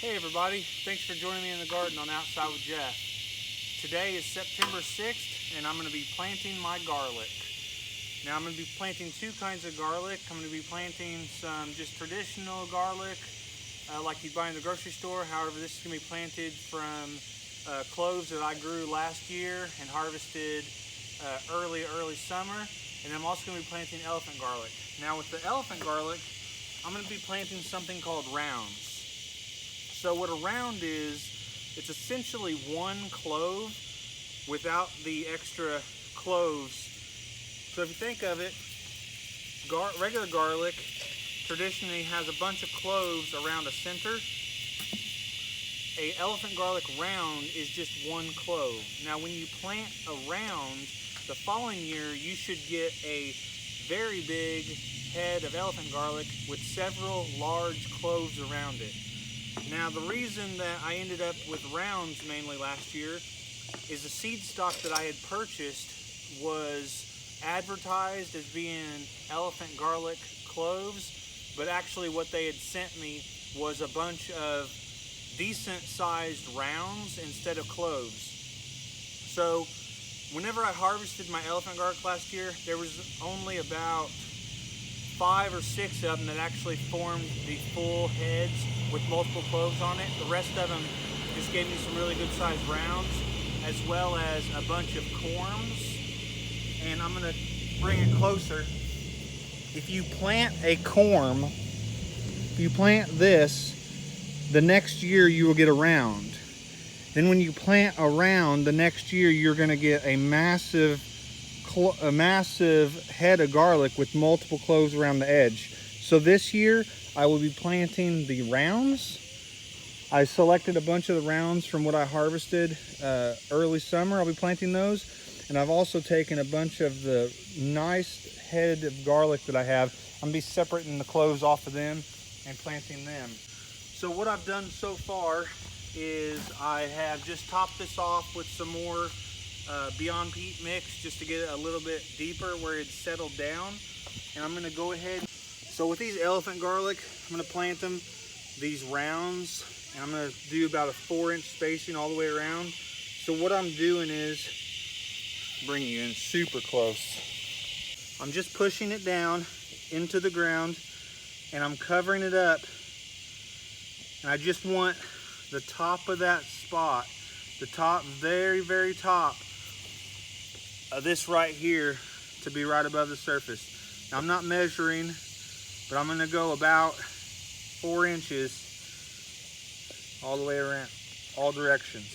Hey everybody, thanks for joining me in the garden on Outside with Jeff. Today is September 6th and I'm going to be planting my garlic. Now I'm going to be planting two kinds of garlic. I'm going to be planting some just traditional garlic like you buy in the grocery store. However, this is going to be planted from cloves that I grew last year and harvested early summer. And I'm also going to be planting elephant garlic. Now with the elephant garlic, I'm going to be planting something called rounds. So what a round is, it's essentially one clove without the extra cloves. So if you think of it, regular garlic traditionally has a bunch of cloves around a center. A elephant garlic round is just one clove. Now when you plant a round, the following year you should get a very big head of elephant garlic with several large cloves around it. Now the reason that I ended up with rounds mainly last year is the seed stock that I had purchased was advertised as being elephant garlic cloves, but actually what they had sent me was a bunch of decent sized rounds instead of cloves. So whenever I harvested my elephant garlic last year, there was only about 5 or 6 of them that actually formed the full heads with multiple cloves on it. The rest of them just gave me some really good sized rounds, as well as a bunch of corms. And I'm gonna bring it closer. If you plant a corm, if you plant this, the next year you will get a round. Then when you plant a round, the next year you're gonna get a massive head of garlic with multiple cloves around the edge. So this year I will be planting the rounds. I selected a bunch of the rounds from what I harvested early summer. I'll be planting those, and I've also taken a bunch of the nice head of garlic that I have. I'm gonna be separating the cloves off of them and planting them. So what I've done so far is I have just topped this off with some more Beyond Peat mix just to get it a little bit deeper where it's settled down. And I'm going to go ahead. So with these elephant garlic, I'm going to plant them these rounds, and I'm going to do about a 4-inch spacing all the way around. So what I'm doing is bring you in super close. I'm just pushing it down into the ground and I'm covering it up, and I just want the top of that spot, the top, very top of this right here to be right above the surface. Now I'm not measuring, but I'm gonna go about 4 inches all the way around, all directions.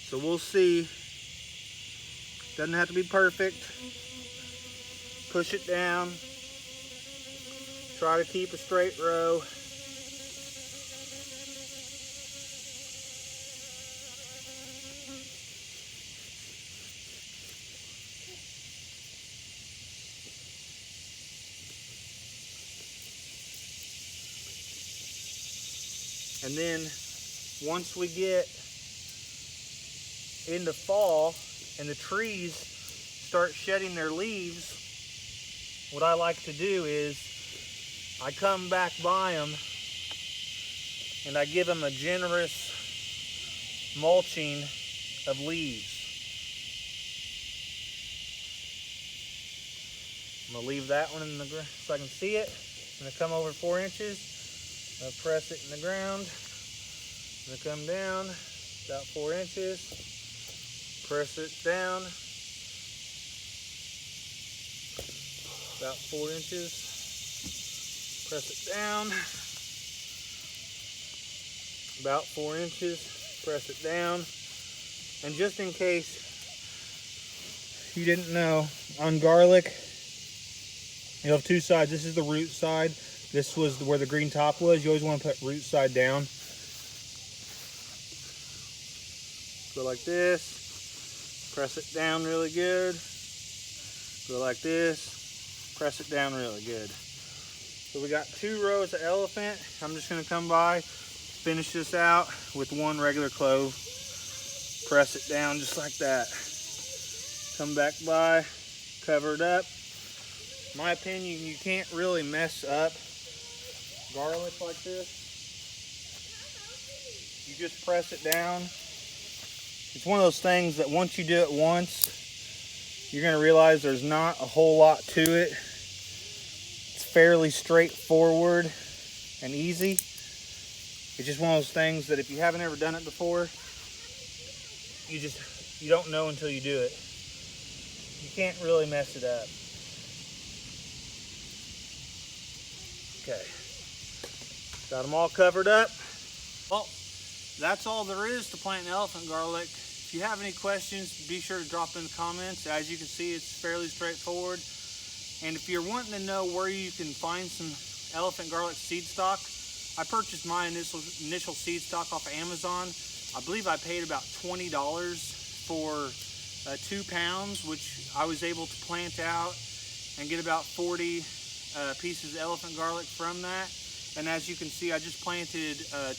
So we'll see. Doesn't have to be perfect. Push it down. Try to keep a straight row. And then once we get into fall and the trees start shedding their leaves, what I like to do is I come back by them and I give them a generous mulching of leaves. I'm gonna leave that one in the ground so I can see it. I'm gonna come over 4 inches. I'll press it in the ground. I'm gonna come down about 4 inches. Press it down about 4 inches. Press it down about 4 inches. Press it down. And just in case you didn't know, on garlic, you have two sides. This is the root side. This was where the green top was. You always want to put root side down. Go like this. Press it down really good. Go like this. Press it down really good. So we got 2 rows of elephant. I'm just going to come by, finish this out with 1 regular clove. Press it down just like that. Come back by, cover it up. In my opinion, you can't really mess up garlic like this. You just press it down. It's one of those things that once you do it once, you're going to realize there's not a whole lot to it. It's fairly straightforward and easy. It's just one of those things that if you haven't ever done it before, you don't know until you do it. You can't really mess it up. Okay, got them all covered up. Well, that's all there is to planting elephant garlic. If you have any questions, be sure to drop in the comments. As you can see, it's fairly straightforward. And if you're wanting to know where you can find some elephant garlic seed stock, I purchased my initial seed stock off of Amazon. I believe I paid about $20 for 2 pounds, which I was able to plant out and get about 40 pieces of elephant garlic from that. And as you can see, I just planted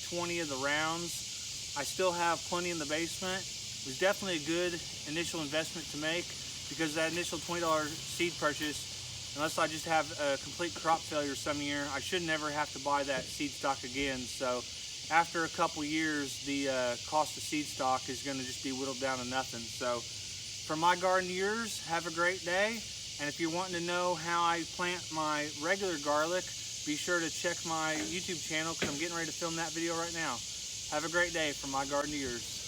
20 of the rounds. I still have plenty in the basement. It was definitely a good initial investment to make, because that initial $20 seed purchase, unless I just have a complete crop failure some year, I should never have to buy that seed stock again. So after a couple years, the cost of seed stock is going to just be whittled down to nothing. So from my garden to yours, have a great day. And if you're wanting to know how I plant my regular garlic, be sure to check my YouTube channel, because I'm getting ready to film that video right now. Have a great day from my garden to yours.